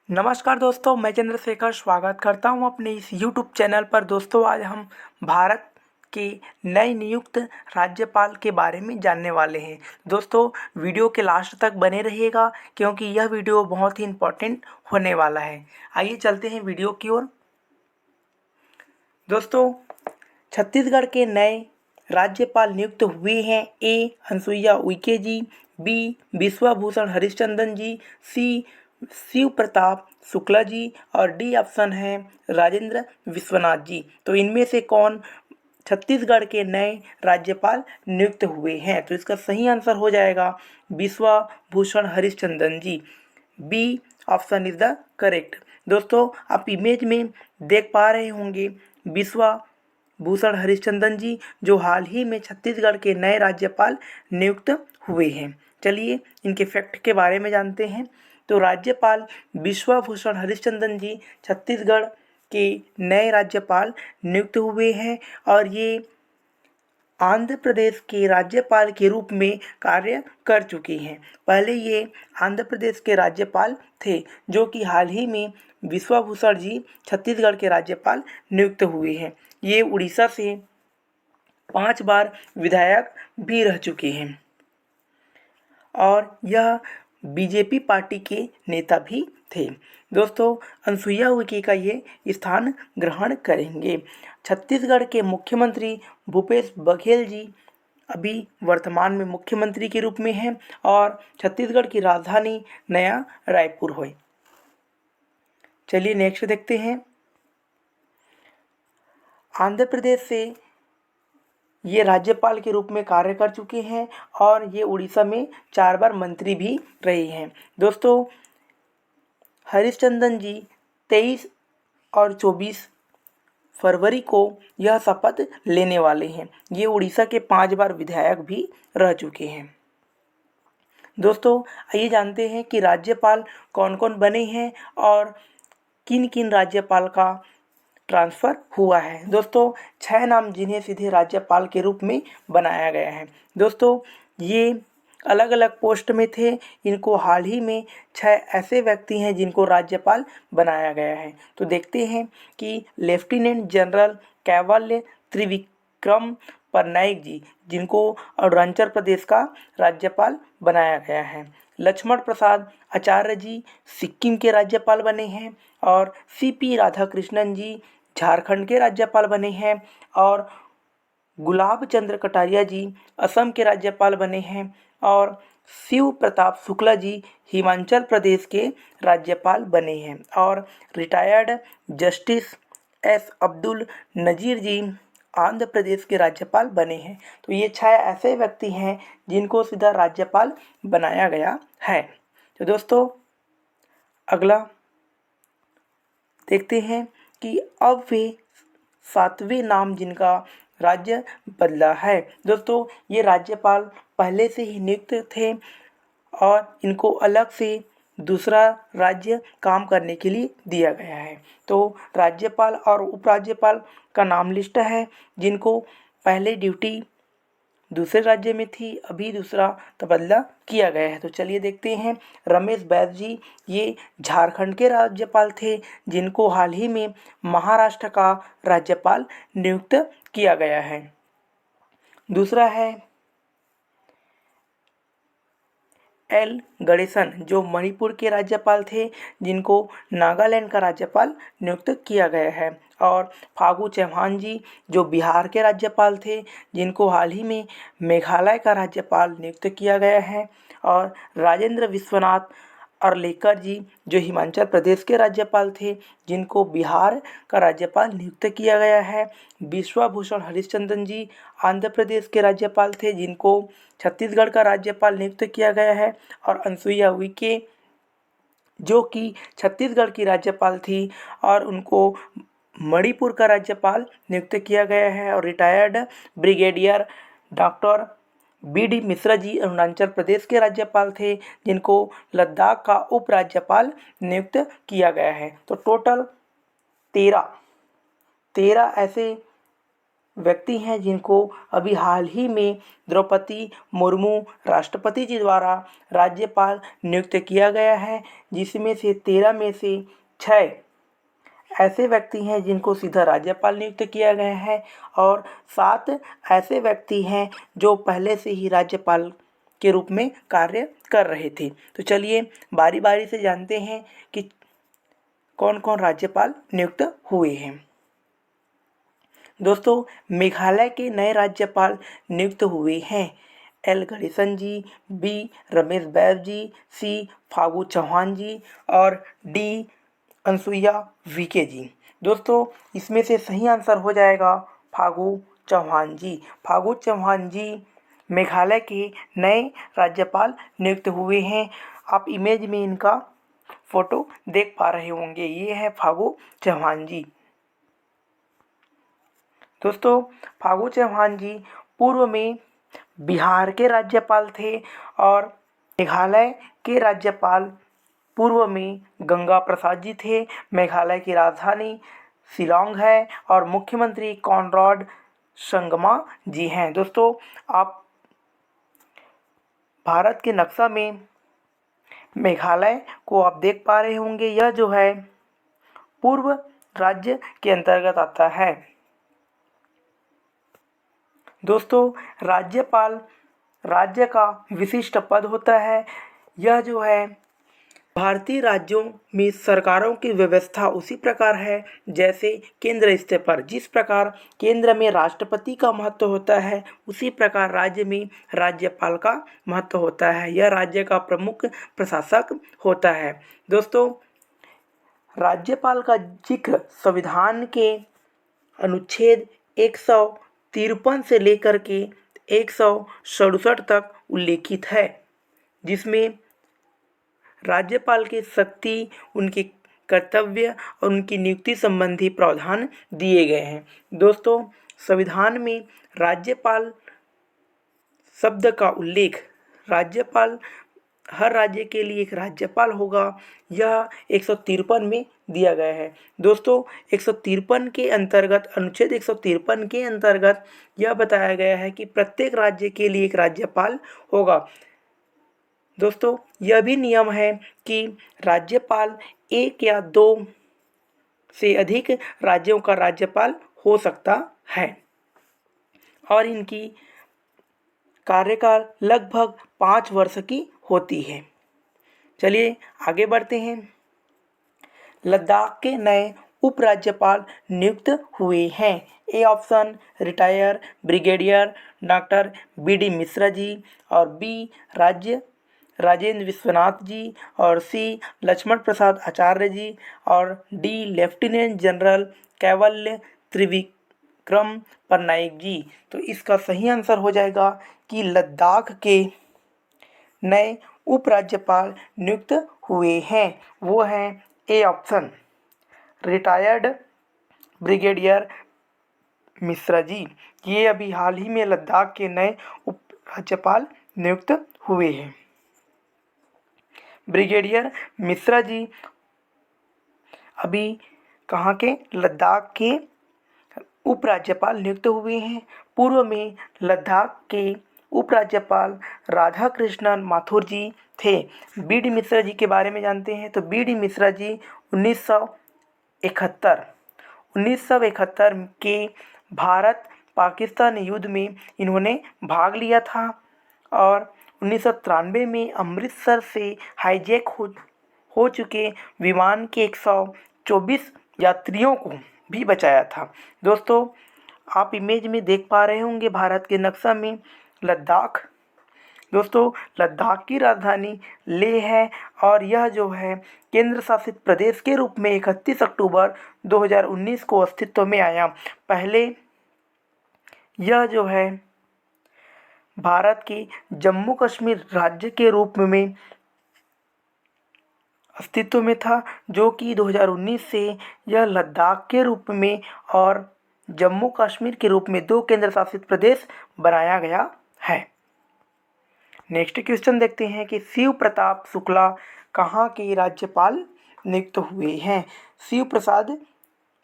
नमस्कार दोस्तों, मैं चंद्रशेखर स्वागत करता हूं अपने इस YouTube चैनल पर। दोस्तों, आज हम भारत के नए नियुक्त राज्यपाल के बारे में जानने वाले हैं। दोस्तों, वीडियो के लास्ट तक बने रहिएगा क्योंकि यह वीडियो बहुत ही इम्पोर्टेंट होने वाला है। आइए चलते हैं वीडियो की ओर। दोस्तों, छत्तीसगढ़ के नए राज्यपाल नियुक्त हुए हैं। ए अनुसुईया उइके जी, बी विश्वभूषण हरिश्चंद्रन जी, सी शिव प्रताप शुक्ला जी और डी ऑप्शन है राजेंद्र विश्वनाथ जी। तो इनमें से कौन छत्तीसगढ़ के नए राज्यपाल नियुक्त हुए हैं? तो इसका सही आंसर हो जाएगा Vishwabhushan Harichandran ji. B option is the correct. दोस्तों, आप इमेज में देख पा रहे होंगे विश्वभूषण हरिश्चंद्रन जी, जो हाल ही में छत्तीसगढ़ के नए राज्यपाल नियुक्त हुए हैं। चलिए इनके फैक्ट के बारे में जानते हैं। तो राज्यपाल विश्वभूषण हरिश्चंद्रन जी छत्तीसगढ़ के नए राज्यपाल नियुक्त हुए हैं और ये आंध्र प्रदेश के राज्यपाल के रूप में कार्य कर चुके हैं। पहले ये आंध्र प्रदेश के राज्यपाल थे, जो कि हाल ही में विश्वभूषण जी छत्तीसगढ़ के राज्यपाल नियुक्त हुए हैं। ये उड़ीसा से 5 बार विधायक भी रह चुके हैं और यह बीजेपी पार्टी के नेता भी थे। दोस्तों, अनुसुईया उइके का ये स्थान ग्रहण करेंगे। छत्तीसगढ़ के मुख्यमंत्री भूपेश बघेल जी अभी वर्तमान में मुख्यमंत्री के रूप में हैं और छत्तीसगढ़ की राजधानी नया रायपुर है। चलिए नेक्स्ट देखते हैं। आंध्र प्रदेश से ये राज्यपाल के रूप में कार्य कर चुके हैं और ये उड़ीसा में 4 बार मंत्री भी रहे हैं। दोस्तों, हरिश्चंद्रन जी 23 और 24 फरवरी को यह शपथ लेने वाले हैं। ये उड़ीसा के 5 बार विधायक भी रह चुके हैं। दोस्तों, आइए जानते हैं कि राज्यपाल कौन कौन बने हैं और किन किन राज्यपाल का ट्रांसफ़र हुआ है। दोस्तों, 6 नाम जिन्हें सीधे राज्यपाल के रूप में बनाया गया है। दोस्तों, ये अलग अलग पोस्ट में थे। इनको हाल ही में 6 ऐसे व्यक्ति हैं जिनको राज्यपाल बनाया गया है। तो देखते हैं कि लेफ्टिनेंट जनरल कैवल्य त्रिविक्रम पटनायक जी, जिनको अरुणाचल प्रदेश का राज्यपाल बनाया गया है। लक्ष्मण प्रसाद आचार्य जी सिक्किम के राज्यपाल बने हैं और सीपी राधाकृष्णन जी झारखंड के राज्यपाल बने हैं और गुलाब चंद्र कटारिया जी असम के राज्यपाल बने हैं और शिव प्रताप शुक्ला जी हिमाचल प्रदेश के राज्यपाल बने हैं और retired justice S Abdul Nazeer जी आंध्र प्रदेश के राज्यपाल बने हैं। तो ये 6 ऐसे व्यक्ति हैं जिनको सीधा राज्यपाल बनाया गया है। तो दोस्तों, अगला देखते हैं कि अब वे 7वें नाम जिनका राज्य बदला है। दोस्तों, ये राज्यपाल पहले से ही नियुक्त थे और इनको अलग से दूसरा राज्य काम करने के लिए दिया गया है। तो राज्यपाल और उपराज्यपाल का नाम लिस्ट है जिनको पहले ड्यूटी दूसरे राज्य में थी, अभी दूसरा तबादला किया गया है। तो चलिए देखते हैं। रमेश बैस जी ये झारखंड के राज्यपाल थे जिनको हाल ही में महाराष्ट्र का राज्यपाल नियुक्त किया गया है। दूसरा है एल गणेशन, जो मणिपुर के राज्यपाल थे जिनको नागालैंड का राज्यपाल नियुक्त किया गया है। और फागू चौहान जी जो बिहार के राज्यपाल थे जिनको हाल ही में मेघालय का राज्यपाल नियुक्त किया गया है। और राजेंद्र विश्वनाथ अर्लेकर जी जो हिमाचल प्रदेश के राज्यपाल थे जिनको बिहार का राज्यपाल नियुक्त किया गया है। विश्वभूषण हरिश्चंद्रन जी आंध्र प्रदेश के राज्यपाल थे जिनको छत्तीसगढ़ का राज्यपाल नियुक्त किया गया है। और अनुसुईया उइके जो कि छत्तीसगढ़ की राज्यपाल थी और उनको मणिपुर का राज्यपाल नियुक्त किया गया है। और retired brigadier doctor B D. Mishra ji Arunachal Pradesh के राज्यपाल थे जिनको लद्दाख का उपराज्यपाल नियुक्त किया गया है। तो टोटल 13 ऐसे व्यक्ति हैं जिनको अभी हाल ही में द्रौपदी मुर्मू राष्ट्रपति जी द्वारा राज्यपाल नियुक्त किया गया है, जिसमें से 13 में से 6 ऐसे व्यक्ति हैं जिनको सीधा राज्यपाल नियुक्त किया गया है और 7 ऐसे व्यक्ति हैं जो पहले से ही राज्यपाल के रूप में कार्य कर रहे थे। तो चलिए बारी बारी से जानते हैं कि कौन कौन राज्यपाल नियुक्त हुए हैं। दोस्तों, मेघालय के नए राज्यपाल नियुक्त हुए हैं एल गणेशन जी, बी रमेश बैस जी, सी फागू चौहान जी और डी अनसुईया वीके जी। दोस्तों, इसमें से सही आंसर हो जाएगा फागू चौहान जी। फागू चौहान जी मेघालय के नए राज्यपाल नियुक्त हुए हैं। आप इमेज में इनका फोटो देख पा रहे होंगे, ये है फागू चौहान जी। दोस्तों, फागू चौहान जी पूर्व में बिहार के राज्यपाल थे और मेघालय के राज्यपाल पूर्व में गंगा प्रसाद जी थे। मेघालय की राजधानी शिलांग है और मुख्यमंत्री कॉनराड संगमा जी हैं। दोस्तों, आप भारत के नक्शा में मेघालय को आप देख पा रहे होंगे, यह जो है पूर्व राज्य के अंतर्गत आता है। दोस्तों, राज्यपाल राज्य का विशिष्ट पद होता है। यह जो है भारतीय राज्यों में सरकारों की व्यवस्था उसी प्रकार है जैसे केंद्र स्तर पर जिस प्रकार केंद्र में राष्ट्रपति का महत्व होता है, उसी प्रकार राज्य में राज्यपाल का महत्व होता है। यह राज्य का प्रमुख प्रशासक होता है। दोस्तों, राज्यपाल का जिक्र संविधान के अनुच्छेद 153 से लेकर के 167 तक उल्लेखित है, जिसमें राज्यपाल की शक्ति, उनके कर्तव्य और उनकी नियुक्ति संबंधी प्रावधान दिए गए हैं। दोस्तों, संविधान में राज्यपाल शब्द का उल्लेख, राज्यपाल हर राज्य के लिए एक राज्यपाल होगा, यह 153 में दिया गया है। दोस्तों, 153 के अंतर्गत अनुच्छेद 153 के अंतर्गत यह बताया गया है कि प्रत्येक राज्य के लिए एक राज्यपाल होगा। दोस्तों, यह भी नियम है कि राज्यपाल 1 या 2 से अधिक राज्यों का राज्यपाल हो सकता है और इनकी कार्यकाल लगभग 5 वर्ष की होती है। चलिए आगे बढ़ते हैं। लद्दाख के नए उपराज्यपाल नियुक्त हुए हैं। A option retire brigadier doctor B D. Mishra ji और बी राजेंद्र विश्वनाथ जी और सी लक्ष्मण प्रसाद आचार्य जी और डी लेफ्टिनेंट जनरल कैवल्य त्रिविक्रम पटनायक जी। तो इसका सही आंसर हो जाएगा कि लद्दाख के नए उपराज्यपाल नियुक्त हुए हैं, वो हैं A option retired brigadier Mishra ji. ये अभी हाल ही में लद्दाख के नए उपराज्यपाल नियुक्त हुए हैं। ब्रिगेडियर मिश्रा जी अभी कहाँ के? लद्दाख के उपराज्यपाल नियुक्त हुए हैं। पूर्व में लद्दाख के उपराज्यपाल राधा कृष्णन माथुर जी थे। बी.डी. मिश्रा जी के बारे में जानते हैं तो बी.डी. मिश्रा जी 1971 के भारत पाकिस्तान युद्ध में इन्होंने भाग लिया था और 1993 में अमृतसर से हाईजैक हो चुके विमान के 124 यात्रियों को भी बचाया था। दोस्तों, आप इमेज में देख पा रहे होंगे भारत के नक्शा में लद्दाख। दोस्तों, लद्दाख की राजधानी लेह है और यह जो है केंद्र शासित प्रदेश के रूप में 31 अक्टूबर 2019 को अस्तित्व में आया। पहले यह जो है भारत की जम्मू कश्मीर राज्य के रूप में अस्तित्व में था, जो कि 2019 से यह लद्दाख के रूप में और जम्मू कश्मीर के रूप में 2 केंद्र शासित प्रदेश बनाया गया है। नेक्स्ट क्वेश्चन देखते हैं कि शिव प्रताप शुक्ला कहाँ के राज्यपाल नियुक्त हुए हैं। शिव प्रसाद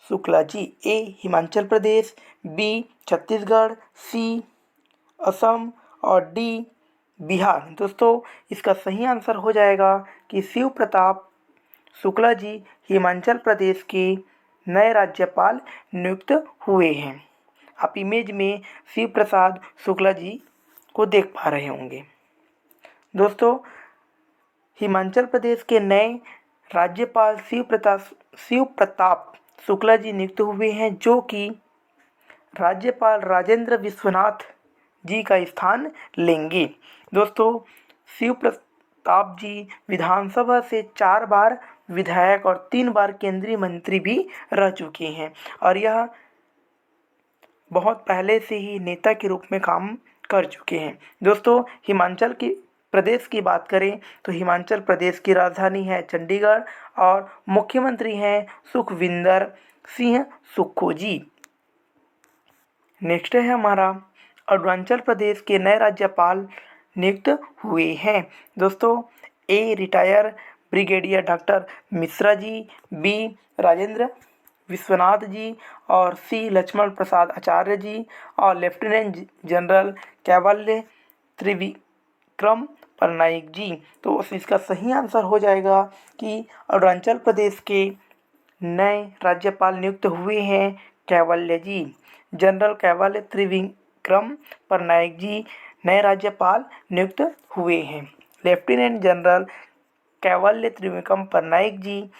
शुक्ला जी। ए हिमाचल प्रदेश, बी छत्तीसगढ़, सी असम और डी बिहार। दोस्तों इसका सही आंसर हो जाएगा कि शिव प्रताप शुक्ला जी हिमाचल प्रदेश के नए राज्यपाल नियुक्त हुए हैं। आप इमेज में शिव प्रसाद शुक्ला जी को देख पा रहे होंगे। दोस्तों हिमाचल प्रदेश के नए राज्यपाल शिव प्रताप शुक्ला जी नियुक्त हुए हैं, जो कि राज्यपाल राजेंद्र विश्वनाथ जी का स्थान लेंगे। दोस्तों शिव प्रताप जी विधानसभा से 4 बार विधायक और 3 बार केंद्रीय मंत्री भी रह चुके हैं और यह बहुत पहले से ही नेता के रूप में काम कर चुके हैं। दोस्तों हिमाचल की प्रदेश की बात करें तो हिमाचल प्रदेश की राजधानी है चंडीगढ़ और मुख्यमंत्री हैं सुखविंदर सिंह सुक्खू जी। नेक्स्ट है हमारा अरुणाचल प्रदेश के नए राज्यपाल नियुक्त हुए हैं। दोस्तों ए retire brigadier doctor Mishra ji, B Rajendra Vishwanath जी और सी लक्ष्मण प्रसाद आचार्य जी और लेफ्टिनेंट जनरल कैवल्य त्रिविक्रम पटनायक जी। तो इसका सही आंसर हो जाएगा कि अरुणाचल प्रदेश के नए राज्यपाल नियुक्त हुए हैं कैवल्य जी। जनरल कैवल्य त्रिविक्रम पटनायक जी नए राज्यपाल नियुक्त हुए हैं। लेफ्टिनेंट जनरल कैवल्य त्रिविक्रम पटनायक जी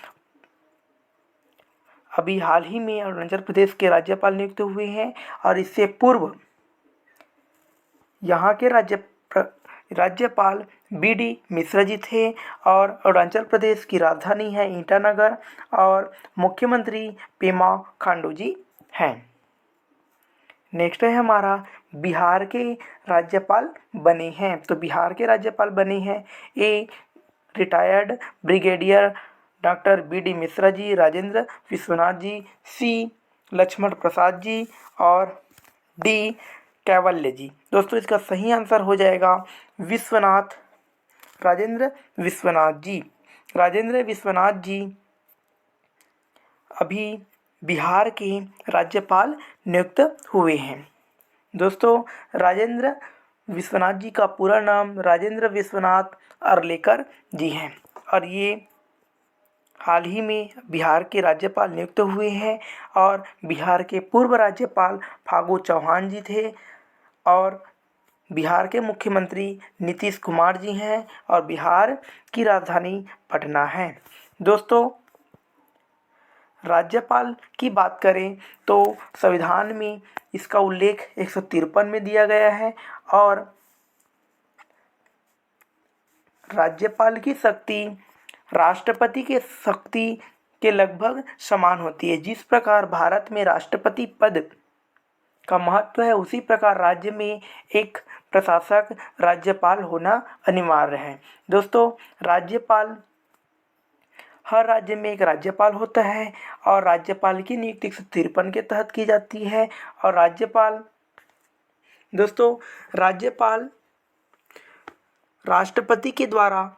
अभी हाल ही में अरुणाचल प्रदेश के राज्यपाल नियुक्त हुए हैं और इससे पूर्व यहाँ के राज्यपाल बी.डी. मिश्रा जी थे और अरुणाचल प्रदेश की राजधानी है ईटानगर और मुख्यमंत्री पेमा खांडू जी हैं। नेक्स्ट है हमारा बिहार के राज्यपाल बने हैं। तो बिहार के राज्यपाल बने हैं A retired brigadier doctor B D. Mishra ji, Rajendra Vishwanath ji, C Lakshman Prasad ji और डी कैवल्य जी। दोस्तों इसका सही आंसर हो जाएगा राजेंद्र विश्वनाथ जी। राजेंद्र विश्वनाथ जी अभी बिहार के राज्यपाल नियुक्त हुए हैं। दोस्तों राजेंद्र विश्वनाथ जी का पूरा नाम राजेंद्र विश्वनाथ अर्लेकर जी हैं और ये हाल ही में बिहार के राज्यपाल नियुक्त हुए हैं और बिहार के पूर्व राज्यपाल फागू चौहान जी थे और बिहार के मुख्यमंत्री नीतीश कुमार जी हैं और बिहार की राजधानी पटना है। दोस्तों राज्यपाल की बात करें तो संविधान में इसका उल्लेख 153 में दिया गया है और राज्यपाल की शक्ति राष्ट्रपति के शक्ति के लगभग समान होती है। जिस प्रकार भारत में राष्ट्रपति पद का महत्व है उसी प्रकार राज्य में एक प्रशासक राज्यपाल होना अनिवार्य है। दोस्तों राज्यपाल हर राज्य में एक राज्यपाल होता है और राज्यपाल की नियुक्ति 153 के तहत की जाती है और राज्यपाल राष्ट्रपति के द्वारा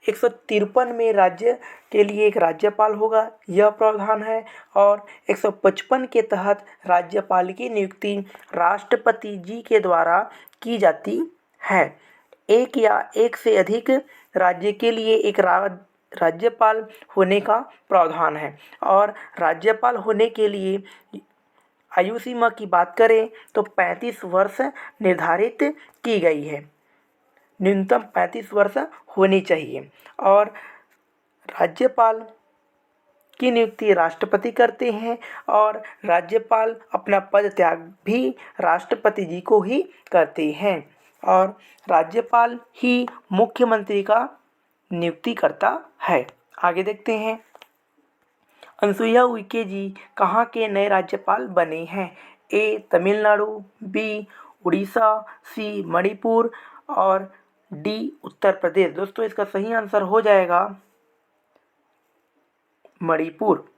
153 में राज्य के लिए एक राज्यपाल होगा यह प्रावधान है और 155 के तहत राज्यपाल की नियुक्ति राष्ट्रपति जी के द्वारा की जाती है। एक या एक से अधिक राज्य के लिए एक राज्यपाल होने का प्रावधान है और राज्यपाल होने के लिए आयु सीमा की बात करें तो 35 वर्ष निर्धारित की गई है। न्यूनतम 35 वर्ष होनी चाहिए और राज्यपाल की नियुक्ति राष्ट्रपति करते हैं और राज्यपाल अपना पद त्याग भी राष्ट्रपति जी को ही करते हैं और राज्यपाल ही मुख्यमंत्री का नियुक्ति करता है। आगे देखते हैं अनुसुईया उइके जी कहाँ के नए राज्यपाल बने हैं। ए तमिलनाडु, बी उड़ीसा, सी मणिपुर और डी उत्तर प्रदेश। दोस्तों इसका सही आंसर हो जाएगा मणिपुर।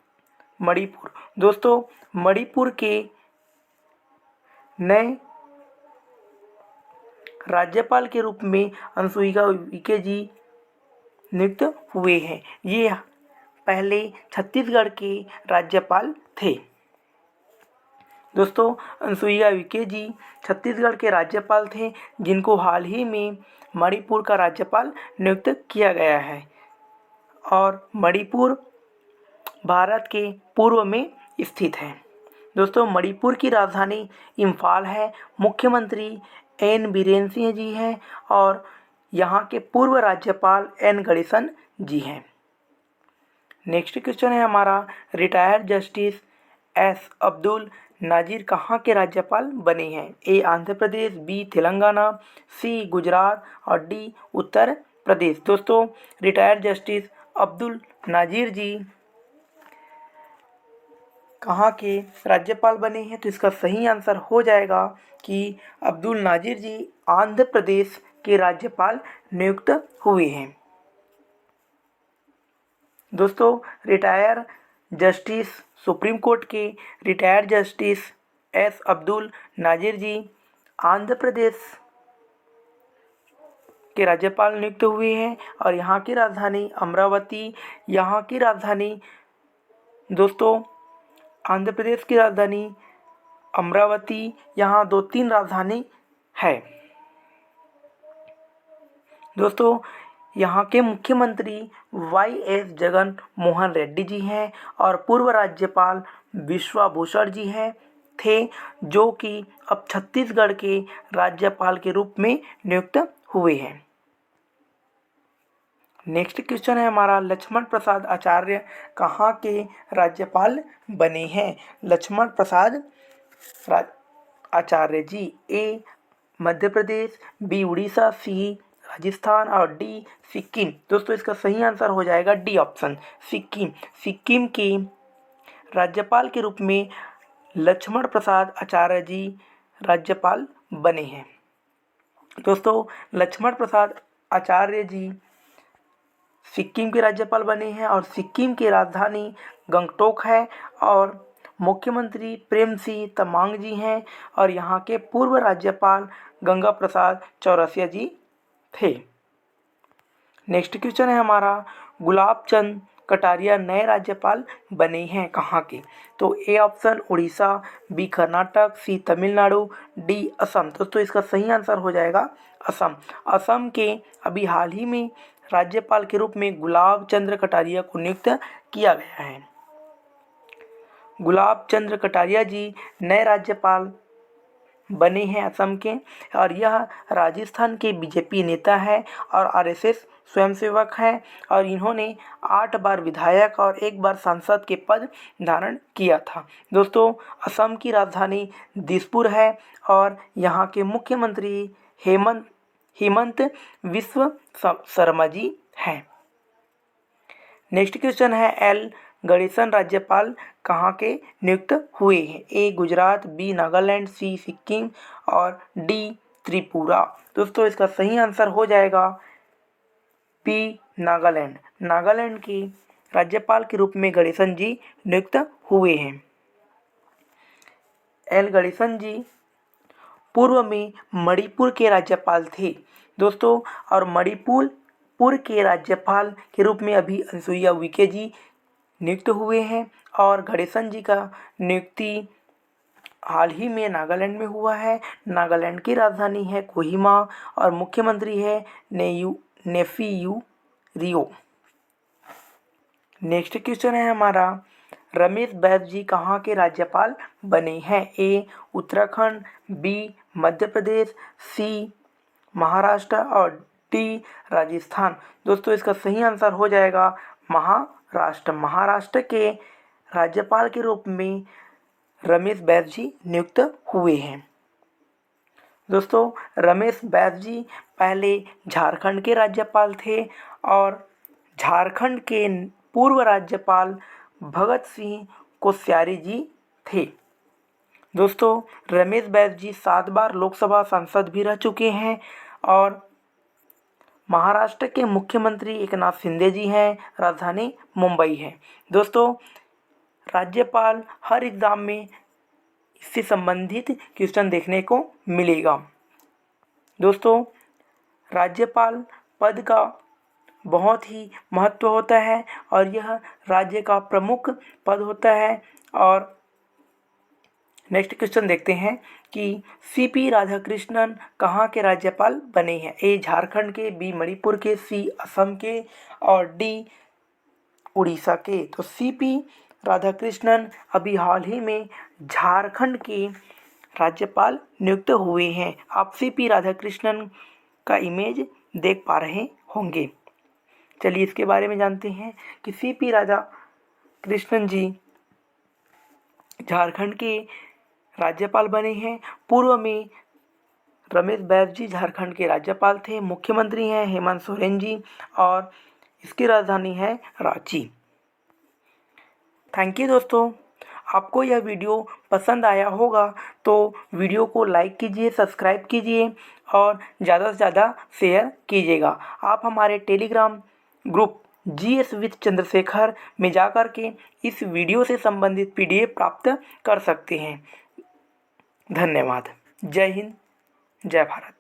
दोस्तों मणिपुर के नए राज्यपाल के रूप में अनुसुईया उइके जी नियुक्त हुए हैं। ये पहले छत्तीसगढ़ के राज्यपाल थे। दोस्तों, अनुसुईया उइके जी छत्तीसगढ़ के राज्यपाल थे, जिनको हाल ही में मणिपुर का राज्यपाल नियुक्त किया गया है। और मणिपुर भारत के पूर्व में स्थित है। दोस्तों, मणिपुर की राजधानी इम्फाल है। मुख्यमंत्री एन बीरेन सिंह जी हैं और यहाँ के पूर्व राज्यपाल एन गणेशन जी हैं। नेक्स्ट क्वेश्चन है हमारा, रिटायर्ड जस्टिस एस अब्दुल नाजिर कहाँ के राज्यपाल बने हैं? ए आंध्र प्रदेश, बी तेलंगाना, सी गुजरात और डी उत्तर प्रदेश। दोस्तों, रिटायर्ड जस्टिस अब्दुल नाजिर जी कहाँ के राज्यपाल बने हैं? तो इसका सही आंसर हो जाएगा कि अब्दुल नाजिर जी आंध्र प्रदेश के राज्यपाल नियुक्त हुए हैं। दोस्तों, रिटायर जस्टिस सुप्रीम कोर्ट के रिटायर्ड जस्टिस एस अब्दुल नाजिर जी आंध्र प्रदेश के राज्यपाल नियुक्त हुए हैं और यहाँ की राजधानी अमरावती, यहाँ की राजधानी दोस्तों आंध्र प्रदेश की राजधानी अमरावती, यहाँ 2-3 राजधानी है। दोस्तों, यहाँ के मुख्यमंत्री वाई.एस. जगन मोहन रेड्डी जी हैं और पूर्व राज्यपाल विश्वभूषण जी हैं थे, जो कि अब छत्तीसगढ़ के राज्यपाल के रूप में नियुक्त हुए हैं। नेक्स्ट क्वेश्चन है हमारा, लक्ष्मण प्रसाद आचार्य कहाँ के राज्यपाल बने हैं? लक्ष्मण प्रसाद आचार्य जी ए मध्य प्रदेश, बी उड़ीसा, सी राजस्थान और डी सिक्किम। दोस्तों, इसका सही आंसर हो जाएगा डी ऑप्शन सिक्किम। सिक्किम के राज्यपाल के रूप में लक्ष्मण प्रसाद आचार्य जी राज्यपाल बने हैं। दोस्तों, लक्ष्मण प्रसाद आचार्य जी सिक्किम के राज्यपाल बने हैं और सिक्किम की राजधानी गंगटोक है और मुख्यमंत्री प्रेमसिंह तमांग जी हैं और यहाँ के पूर्व राज्यपाल गंगा प्रसाद चौरसिया जी थे। नेक्स्ट क्वेश्चन है हमारा, गुलाब चंद कटारिया नए राज्यपाल बने हैं कहाँ के? तो A option Orissa, B Karnataka, C Tamil Nadu, D Assam. दोस्तों, इसका सही आंसर हो जाएगा असम। असम के अभी हाल ही में राज्यपाल के रूप में गुलाब चंद्र कटारिया को नियुक्त किया गया है। गुलाब चंद्र कटारिया जी नए राज्यपाल बने हैं असम के और यह राजस्थान के बीजेपी नेता है और आरएसएस स्वयंसेवक हैं और इन्होंने 8 बार विधायक और 1 बार सांसद के पद धारण किया था। दोस्तों, असम की राजधानी दिसपुर है और यहाँ के मुख्यमंत्री हेमंत विश्व शर्मा जी हैं। नेक्स्ट क्वेश्चन है, एल गणेशन राज्यपाल कहाँ के नियुक्त हुए हैं? ए गुजरात, बी नागालैंड, सी सिक्किम और डी त्रिपुरा। दोस्तों, इसका सही आंसर हो जाएगा बी नागालैंड। नागालैंड के राज्यपाल के रूप में गणेशन जी नियुक्त हुए हैं। एल गणेशन जी पूर्व में मणिपुर के राज्यपाल थे। दोस्तों, और मणिपुर के राज्यपाल के रूप में अभी अनुसुईया उइके जी नियुक्त हुए हैं और गणेशन जी का नियुक्ति हाल ही में नागालैंड में हुआ है। नागालैंड की राजधानी है कोहिमा और मुख्यमंत्री है नेफियू रियो। नेक्स्ट क्वेश्चन है हमारा, रमेश बैस जी कहाँ के राज्यपाल बने हैं? ए उत्तराखंड, बी मध्य प्रदेश, सी महाराष्ट्र और डी राजस्थान। दोस्तों, इसका सही आंसर हो जाएगा महाराष्ट्र। महाराष्ट्र के राज्यपाल के रूप में रमेश बैस जी नियुक्त हुए हैं। दोस्तों, रमेश बैस जी पहले झारखंड के राज्यपाल थे और झारखंड के पूर्व राज्यपाल भगत सिंह कोश्यारी जी थे। दोस्तों, रमेश बैस जी 7 बार लोकसभा सांसद भी रह चुके हैं और महाराष्ट्र के मुख्यमंत्री एकनाथ शिंदे जी हैं। राजधानी मुंबई है। दोस्तों, राज्यपाल हर एग्जाम में इससे संबंधित क्वेश्चन देखने को मिलेगा। दोस्तों, राज्यपाल पद का बहुत ही महत्व होता है और यह राज्य का प्रमुख पद होता है। और नेक्स्ट क्वेश्चन देखते हैं कि सीपी राधाकृष्णन कहाँ के राज्यपाल बने हैं? ए झारखंड के, बी मणिपुर के, सी असम के और डी उड़ीसा के। तो सीपी राधाकृष्णन अभी हाल ही में झारखंड के राज्यपाल नियुक्त हुए हैं। आप सीपी राधाकृष्णन का इमेज देख पा रहे होंगे। चलिए इसके बारे में जानते हैं कि सीपी राधाकृष्णन जी झारखंड के राज्यपाल बने हैं। पूर्व में रमेश बैस जी झारखंड के राज्यपाल थे। मुख्यमंत्री हैं हेमंत सोरेन जी और इसकी राजधानी है रांची। थैंक यू दोस्तों, आपको यह वीडियो पसंद आया होगा तो वीडियो को लाइक कीजिए, सब्सक्राइब कीजिए और ज़्यादा से ज़्यादा शेयर कीजिएगा। आप हमारे Telegram group GS with Chandrashekhar में जाकर के इस वीडियो से संबंधित PDF प्राप्त कर सकते हैं। धन्यवाद। जय हिंद, जय भारत।